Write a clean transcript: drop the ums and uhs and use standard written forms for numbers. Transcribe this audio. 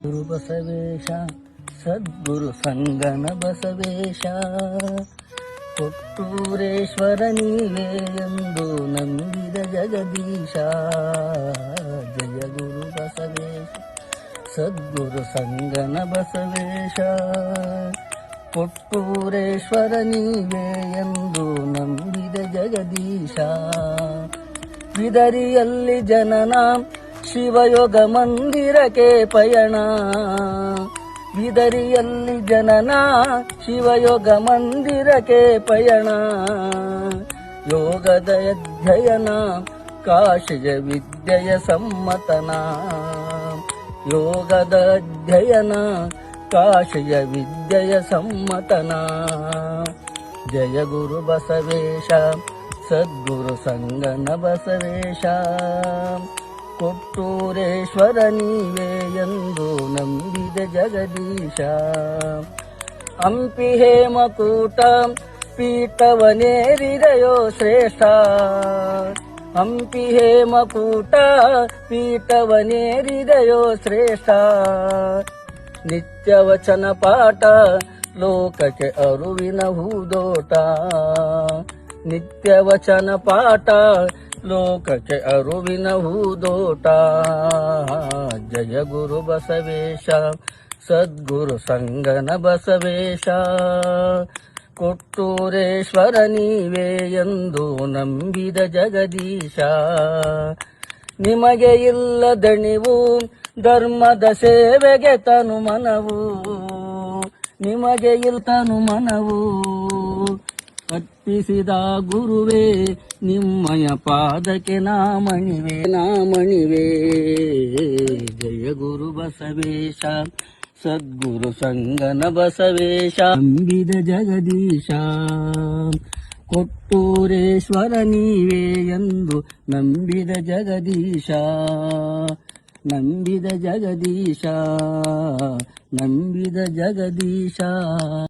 ಗುರು ಬಸವೇಶ ಸದ್ಗುರು ಸಂಗನ ಬಸವೇಶ ಕೊಟ್ಟೂರೇಶ್ವರ ನೀವೇ ಎಂದು ನಂಬಿದ ಜಗದೀಶ. ಜಯ ಗುರು ಬಸವೇಶ ಸದ್ಗುರು ಸಂಗನ ಬಸವೇಶ ಕೊಟ್ಟೂರೇಶ್ವರ ನೀವೇ ಎಂದು ನಂಬಿದ ಜಗದೀಶ. ಬಿದರಿಯಲ್ಲಿ ಜನನ ಶಿವಯೋಗ ಮಂದಿರಕ್ಕೆ ಪಯಣ. ಬಿದರಿಯಲ್ಲಿ ಜನನ ಶಿವಯೋಗ ಮಂದಿರಕ್ಕೆ ಪಯಣ. ಯೋಗದ ಅಧ್ಯಯನ ಕಾಶಿಯ ವಿದ್ಯೆಯ ಸಮ್ಮತನ. ಯೋಗದ ಅಧ್ಯಯನ ಕಾಶಿಯ ವಿದ್ಯೆಯ ಸಮ್ಮತನ. ಜಯ ಗುರು ಬಸವೇಶ ಸದ್ಗುರು ಸಂಗನ ಬಸವೇಶ ಕೊಟ್ಟೂರೇಶ್ವರ ನೀವೇ ಎಂದು ನಂಬಿದ ಜಗದೀಶ. ಹಂಪಿ ಹೇಮಕೂಟ ಪೀಠವನೇರಿದೆಯೋ ಶ್ರೇಷ್ಠ. ಹಂಪಿ ಹೇಮಕೂಟ ಪೀಠವನೇರಿದೆಯೋ ಶ್ರೇಷ್ಠ. ನಿತ್ಯ ವಚನ ಪಾಠ ಲೋಕಕ್ಕೆ ಅರುವಿನ ಹೂದೋಟ. ನಿತ್ಯ ವಚನ ಪಾಠ ಲೋಕಕ್ಕೆ ಅರುವಿನ ಹೂದೋಟ. ಜಯ ಗುರು ಬಸವೇಶ ಸದ್ಗುರು ಸಂಗನ ಬಸವೇಶ ಕೊಟ್ಟೂರೇಶ್ವರ ನೀವೇ ಎಂದು ನಂಬಿದ ಜಗದೀಶ. ನಿಮಗೆ ಇಲ್ಲದಣಿವು ಧರ್ಮದ ಸೇವೆಗೆ ತನು ಮನವು. ನಿಮಗೆ ಇಲ್ತನು ಮನವು ಅರ್ಪಿಸಿದ ಗುರುವೇ ನಿಮ್ಮಯ ಪಾದಕ್ಕೆ ನಾಮಣಿವೆ ನಾಮಣಿವೆ. ಜಯ ಗುರು ಬಸವೇಶ ಸದ್ಗುರು ಸಂಗನ ಬಸವೇಶ ನಂಬಿದ ಜಗದೀಶ. ಕೊಟ್ಟೂರೇಶ್ವರ ನೀವೇ ಎಂದು ನಂಬಿದ ಜಗದೀಶ. ನಂಬಿದ ಜಗದೀಶ ನಂಬಿದ ಜಗದೀಶ.